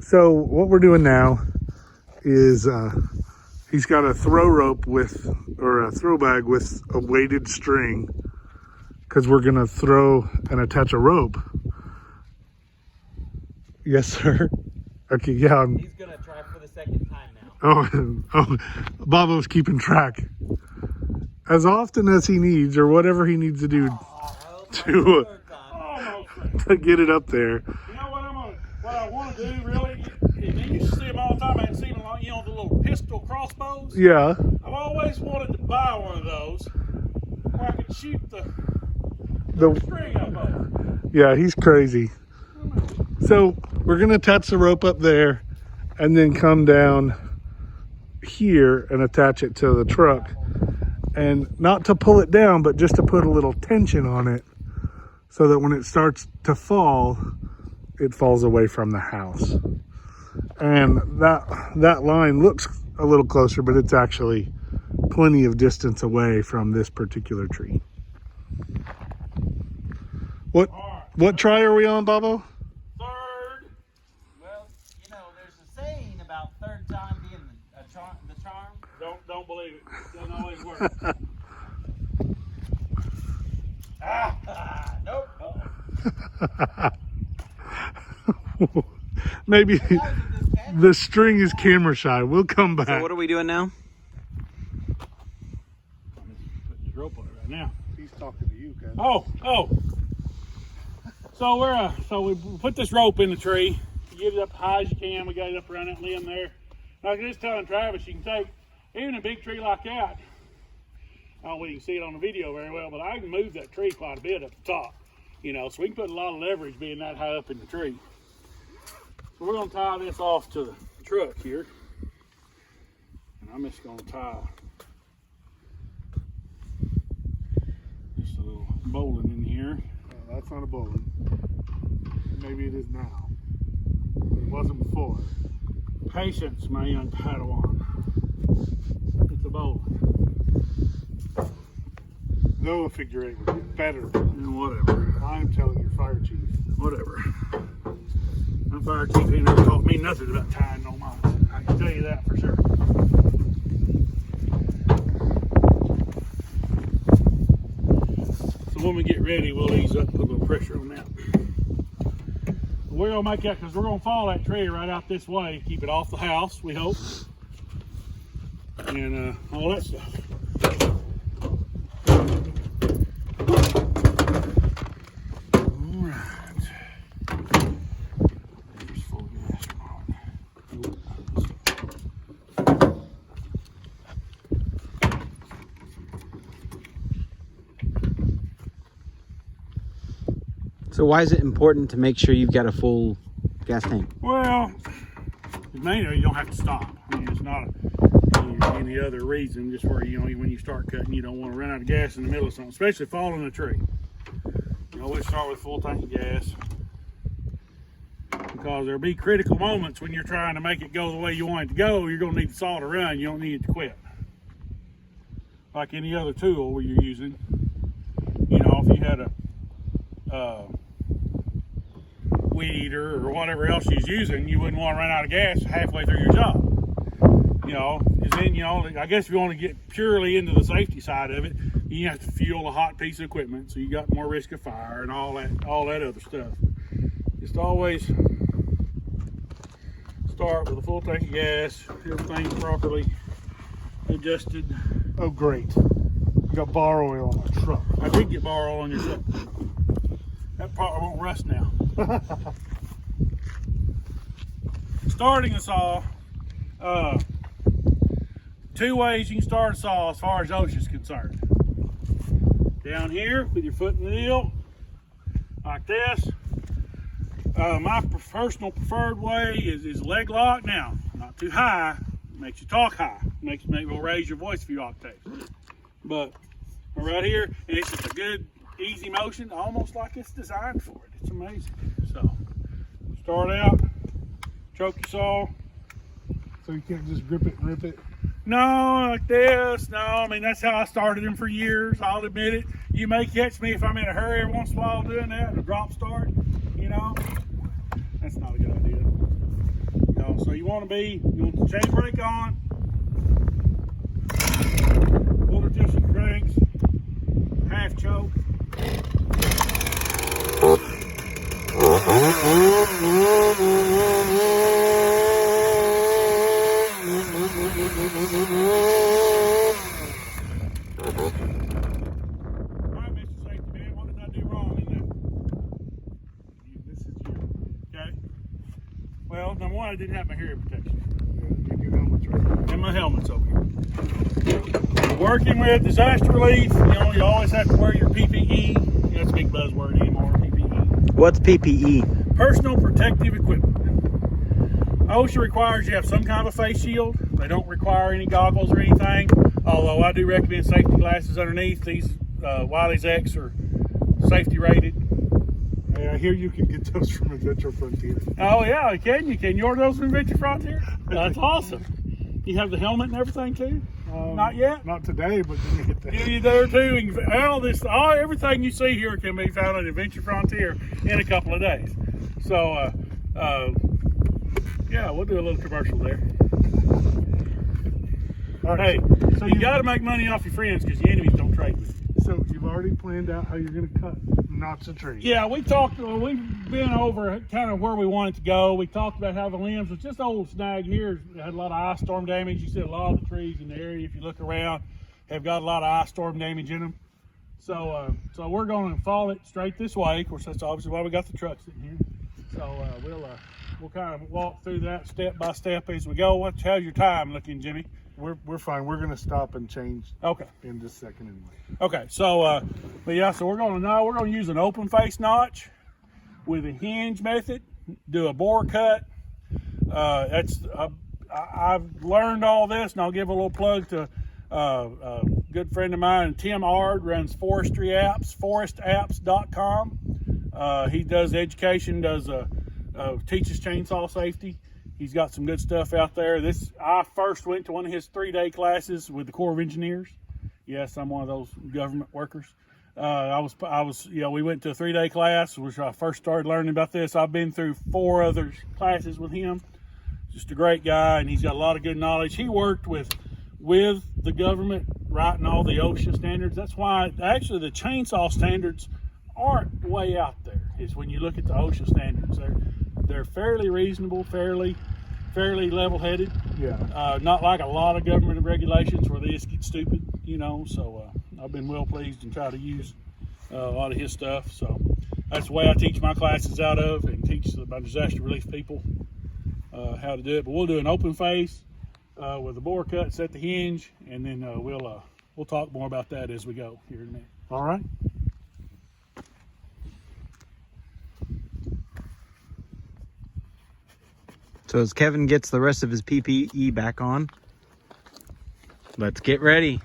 So what we're doing now is he's got a throw rope or a throw bag with a weighted string, because we're gonna throw and attach a rope. Yes, sir. Okay, yeah. He's gonna try for the second time now. Oh, Bobo's keeping track. As often as he needs, or whatever he needs to do to get it up there. You know what I want to do really? And you used to see them all the time. I hadn't seen them, you know, the little pistol crossbows. Yeah. I've always wanted to buy one of those where I could shoot the string up over. Yeah, he's crazy. So we're gonna attach the rope up there, and then come down here and attach it to the truck. And not to pull it down, but just to put a little tension on it, so that when it starts to fall, it falls away from the house. And that line looks a little closer, but it's actually plenty of distance away from this particular tree. What try are we on, Bobo? Third. Well, you know, there's a saying about third time being the charm. Don't believe it. It doesn't always work. Nope. Maybe the string is camera shy. We'll come back. So what are we doing now? I'm putting this rope on it right now. He's talking to you, guys. Oh. So we put this rope in the tree. You get it up high as you can. We got it up around that limb there. I was just telling Travis, you can take even a big tree like that. I don't know if you can see it on the video very well, but I can move that tree quite a bit up the top. You know, so we can put a lot of leverage being that high up in the tree. So we're going to tie this off to the truck here. And I'm just going to tie just a little bowline in here. That's not a bowline. Maybe it is now. It wasn't before. Patience, my young Padawan. It's a bowline. Noah figure eight would be better. And whatever. I'm telling your fire chief. Whatever. My fire chief ain't never taught me nothing about tying no knots. I can tell you that for sure. So when we get ready, we'll ease up and put a little pressure on that. We're gonna make that because we're gonna follow that tree right out this way, keep it off the house, we hope, and all that stuff. All right. There's full gas on. So why is it important to make sure you've got a full gas tank? Well, mainly you don't have to stop. I mean, it's not any other reason, just where, you know, when you start cutting, you don't want to run out of gas in the middle of something, especially falling a tree. You always start with a full tank of gas, because there'll be critical moments when you're trying to make it go the way you want it to go. You're going to need the saw to run. You don't need it to quit. Like any other tool where you're using. You know, if you had a weed eater or whatever else you're using, you wouldn't want to run out of gas halfway through your job. You know, because then, you know, I guess if you want to get purely into the safety side of it, you have to fuel a hot piece of equipment, so you got more risk of fire and all that other stuff. Just always start with a full tank of gas, everything properly adjusted. Oh, great. You got bar oil on my truck. I did get bar oil on your truck. That part won't rust now. Starting a saw, two ways you can start a saw as far as OSHA's concerned. Down here with your foot in the wheel, like this. My personal preferred way is leg lock. Now, not too high, makes you talk high, maybe will raise your voice a few octaves. But right here, and it's just a good, easy motion, almost like it's designed for it. It's amazing. So, start out, choke your saw. So you can't just grip it and rip it? No, like this. No, I mean, that's how I started them for years. I'll admit it. You may catch me if I'm in a hurry every once in a while doing that, a drop start, you know. That's not a good idea. So you want the chain brake on, quarter tissue cranks, half choke. Alright, Mr. Safety Man, what did I do wrong in that? This is you. Okay. Well, number one, I didn't have my hearing protection. Your helmet's right there. And my helmet's over here. Working with disaster relief, you always have to wear your PPE. That's a big buzzword anymore, PPE. What's PPE? Personal protective equipment. OSHA requires you have some kind of a face shield. They don't require any goggles or anything, although I do recommend safety glasses underneath. These Wiley's X are safety rated. Hey, I hear you can get those from Adventure Frontier. Oh yeah, you can. You order those from Adventure Frontier? That's awesome. You have the helmet and everything too? Not yet? Not today, but then you get that. You there too. Everything you see here can be found at Adventure Frontier in a couple of days. So, yeah, we'll do a little commercial there. All right. Hey, so you got to make money off your friends because your enemies don't trade with you. So you've already planned out how you're going to cut knots of trees. Yeah, we've been over kind of where we want it to go. We talked about how the limbs was just old snag here. It had a lot of ice storm damage. You see a lot of the trees in the area, if you look around, have got a lot of ice storm damage in them. So we're going to fall it straight this way. Of course, that's obviously why we got the trucks in here. So we'll kind of walk through that step by step as we go. How's your time looking, Jimmy? We're fine. We're going to stop and change Okay. in just a second anyway. Okay, so so we're gonna use an open face notch with a hinge method, do a bore cut. I've learned all this, and I'll give a little plug to a good friend of mine, Tim Ard, runs forestry apps, forestapps.com. He does education, teaches chainsaw safety. He's got some good stuff out there. I first went to one of his 3-day classes with the Corps of Engineers. Yes, I'm one of those government workers. We went to a 3-day class, which I first started learning about this. I've been through 4 other classes with him. Just a great guy, and he's got a lot of good knowledge. He worked with the government writing all the OSHA standards. That's why actually the chainsaw standards aren't way out there. Is when you look at the OSHA standards, they're fairly reasonable, fairly level-headed. Yeah. Not like a lot of government regulations where they just get stupid, So I've been well pleased and try to use a lot of his stuff. So that's the way I teach my classes out of, and teach my disaster relief people how to do it. But we'll do an open face with a bore cut, set the hinge, and then we'll talk more about that as we go here in a minute. All right. So as Kevin gets the rest of his PPE back on, let's get ready.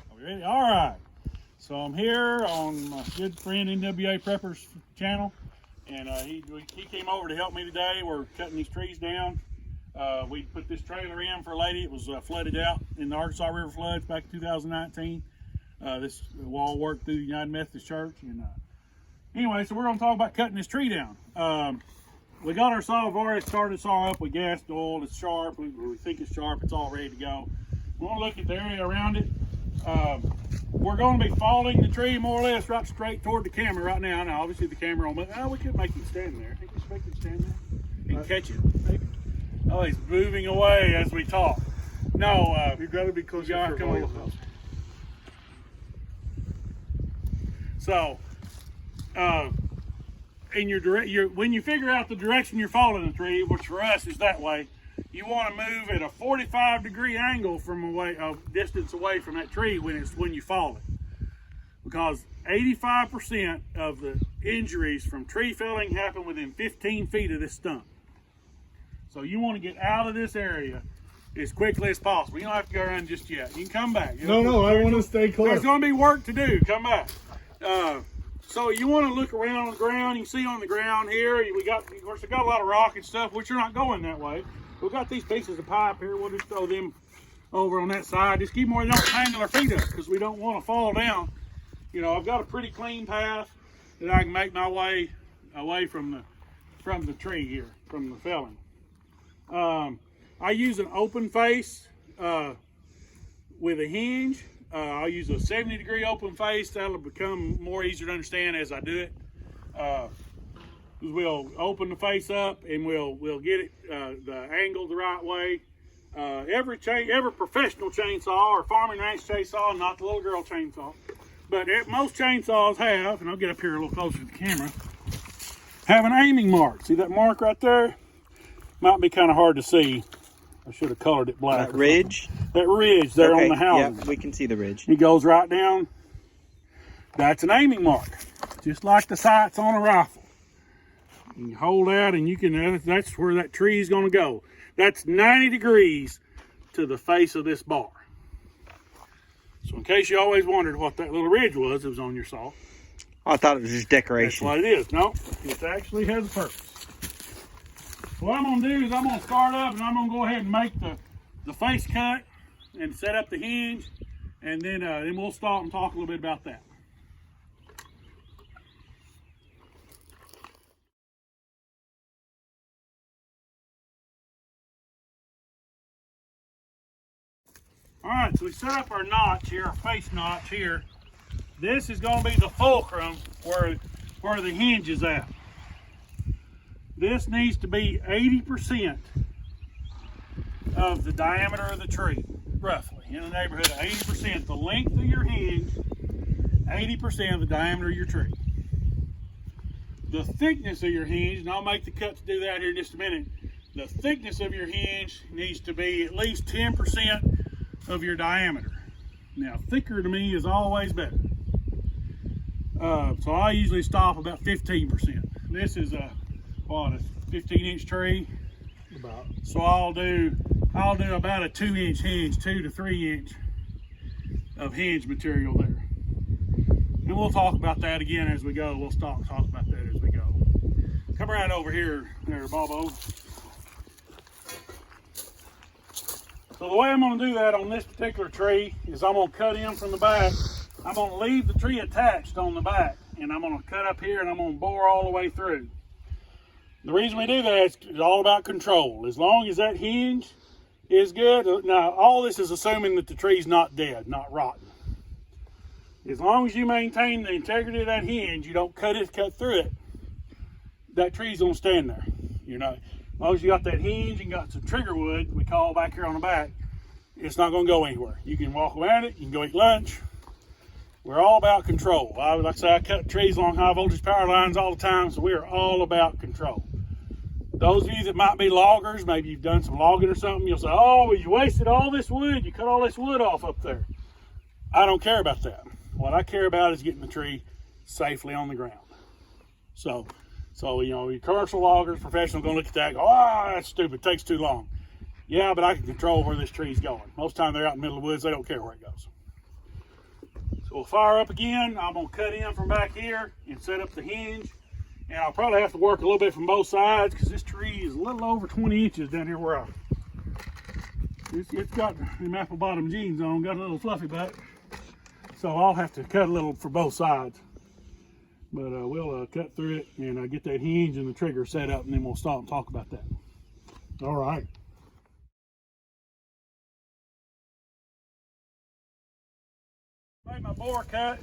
Are we ready? All right. So I'm here on my good friend NWA Preppers channel, and he came over to help me today. We're cutting these trees down. We put this trailer in for a lady. It was flooded out in the Arkansas River floods back in 2019. This wall worked through the United Methodist Church. And anyway, so we're going to talk about cutting this tree down. We got our saw, we've already started sawing up with gas oil. It's sharp. We think it's sharp. It's all ready to go. We want to look at the area around it. We're going to be following the tree more or less right straight toward the camera right now. Now, obviously, the camera we could make it stand there. I think we should make it stand there and catch it, maybe. Oh, he's moving away as we talk. No, You've got to be closer. come a little closer. So, when you figure out the direction you're following the tree, which for us is that way, you want to move at a 45-degree angle from distance away from that tree when you follow it, because 85% of the injuries from tree felling happen within 15 feet of this stump. So you want to get out of this area as quickly as possible. You don't have to go around just yet. You can come back. No, I want to stay close. There's going to be work to do. Come back. So you want to look around on the ground. You can see on the ground here, of course, we got a lot of rock and stuff, which you're not going that way. We've got these pieces of pipe here. We'll just throw them over on that side. Just keep them where they don't tangle our feet up, because we don't want to fall down. I've got a pretty clean path that I can make my way away from the tree here, from the felling. I use an open face with a hinge. I'll use a 70-degree open face. That'll become more easier to understand as I do it. We'll open the face up and we'll get it the angle the right way. Every professional chainsaw or farming ranch chainsaw, not the little girl chainsaw, but most chainsaws have, and I'll get up here a little closer to the camera, have an aiming mark. See that mark right there? Might be kind of hard to see. I should have colored it black. That ridge? That ridge there on the house. Yeah, we can see the ridge. It goes right down. That's an aiming mark, just like the sights on a rifle. You hold out and you can, that's where that tree is going to go. That's 90 degrees to the face of this bar. So in case you always wondered what that little ridge was, it was on your saw. Oh, I thought it was just decoration. That's what it is. No, it actually has a purpose. So what I'm going to do is I'm going to start up and I'm going to go ahead and make the face cut and set up the hinge, and then we'll stop and talk a little bit about that. All right, so we set up our notch here, our face notch here. This is going to be the fulcrum where the hinge is at. This needs to be 80% of the diameter of the tree, roughly, in the neighborhood of 80%. The length of your hinge, 80% of the diameter of your tree. The thickness of your hinge, and I'll make the cut to do that here in just a minute. The thickness of your hinge needs to be at least 10% of your diameter. Now, thicker to me is always better. So I usually stop about 15%. This is a 15-inch tree. So I'll do about a 2-inch hinge, 2 to 3 inch of hinge material there. And we'll talk about that again as we go. We'll stop and talk about that as we go. Come right over here, there, Bobo. So the way I'm going to do that on this particular tree is I'm going to cut in from the back. I'm going to leave the tree attached on the back, and I'm going to cut up here and I'm going to bore all the way through. The reason we do that is it's all about control. As long as that hinge is good, now all this is assuming that the tree's not dead, not rotten. As long as you maintain the integrity of that hinge, you don't cut through it, that tree's going to stand there. You know, as long as you got that hinge and got some trigger wood, we call back here on the back, it's not going to go anywhere. You can walk around it, you can go eat lunch. We're all about control. Like I say, I cut trees along high voltage power lines all the time, so we are all about control. Those of you that might be loggers, maybe you've done some logging or something, you'll say, oh, well, you wasted all this wood, you cut all this wood off up there. I don't care about that. What I care about is getting the tree safely on the ground. So you know, your commercial loggers, professionals, going to look at that and go, oh, that's stupid, it takes too long. Yeah, but I can control where this tree's going. Most of the time they're out in the middle of the woods, they don't care where it goes. So we'll fire up again. I'm going to cut in from back here and set up the hinge. And I'll probably have to work a little bit from both sides because this tree is a little over 20 inches down here where it's got them apple bottom jeans on, got a little fluffy butt. So I'll have to cut a little for both sides. But we'll cut through it and get that hinge and the trigger set up, and then we'll stop and talk about that. All right. Made my bore cut.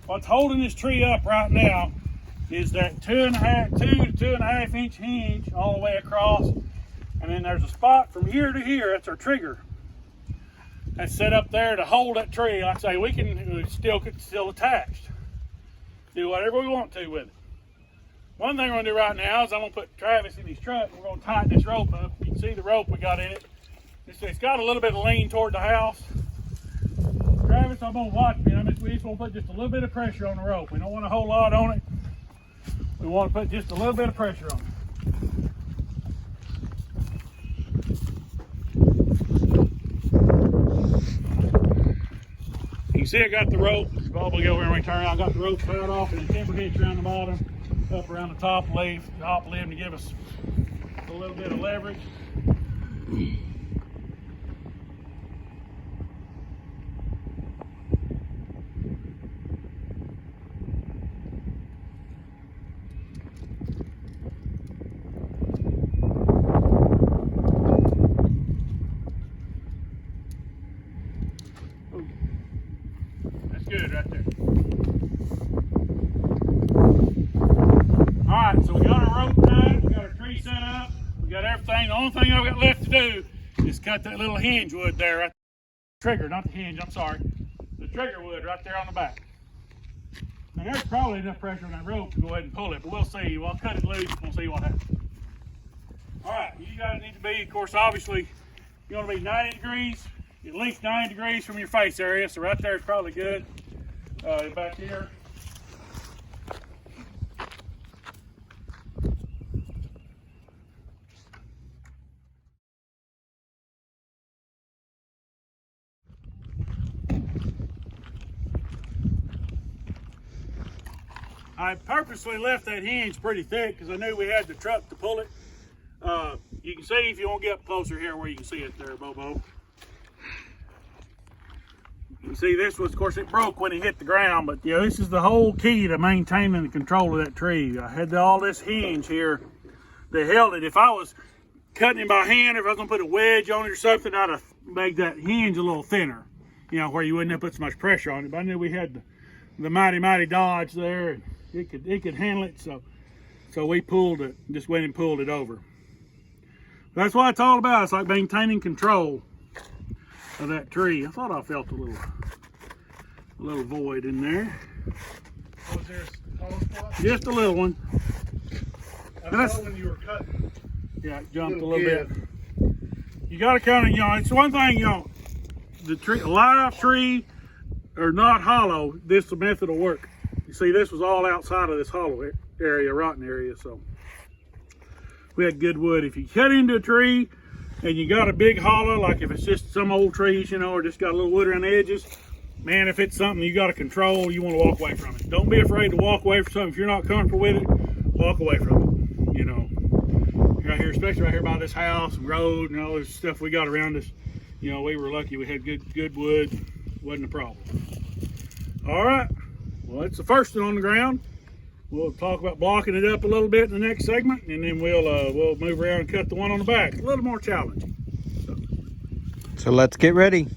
What's holding this tree up right now is that 2 to 2.5 inch hinge all the way across, and then there's a spot from here to here. That's our trigger. That's set up there to hold that tree. Like I say, we can still attached. Do whatever we want to with it. One thing we're gonna do right now is I'm gonna put Travis in his truck. And we're gonna tighten this rope up. You can see the rope we got in it. It's got a little bit of lean toward the house. Travis, I'm gonna watch me. We just want to put just a little bit of pressure on the rope. We don't want a whole lot on it. We want to put just a little bit of pressure on it. You can see I got the rope. Probably go over and return. I got the rope cut off and a timber hitch around the bottom, up around the top limb to give us a little bit of leverage. That's good right there. All right, so we got our rope tied, we got our tree set up, we got everything. The only thing I've got left to do is cut that little hinge wood there, right? Trigger, not the hinge, I'm sorry. The trigger wood right there on the back. And there's probably enough pressure on that rope to go ahead and pull it, but we'll see. We'll cut it loose, we'll see what happens. All right, you guys need to be, of course, obviously, you want to be 90 degrees, at least 90 degrees from your face area. So right there is probably good. Back here. I purposely left that hinge pretty thick because I knew we had the truck to pull it. You can see if you want to get up closer here where you can see it there, Bobo. You can see this was, of course, it broke when it hit the ground, but yeah, this is the whole key to maintaining the control of that tree. I had all this hinge here that held it. If I was cutting it by hand, or if I was going to put a wedge on it or something, I'd have made that hinge a little thinner, you know, where you wouldn't have put so much pressure on it. But I knew we had the mighty Dodge there, and it could handle it, so we pulled it, just went and pulled it over. That's what it's all about. It's like maintaining control of that tree. I thought I felt a little void in there. Was there a hollow spot? Just a little one. I saw when you were cutting. Yeah, it jumped a little bit. You got to kind of, you know, it's one thing, you know, the tree, a live tree or not hollow, this method will work. You see, this was all outside of this hollow area, rotten area, so we had good wood. If you cut into a tree and you got a big hollow, like if it's just some old trees, you know, or just got a little wood around the edges, man, if it's something you got to control, you want to walk away from it. Don't be afraid to walk away from something. If you're not comfortable with it, walk away from it, you know. Right here, especially right here by this house and road and all this stuff we got around us, you know, we were lucky we had good wood. Wasn't a problem. All right, well, it's the first one on the ground. We'll talk about blocking it up a little bit in the next segment, and then we'll move around and cut the one on the back. It's a little more challenging. So let's get ready.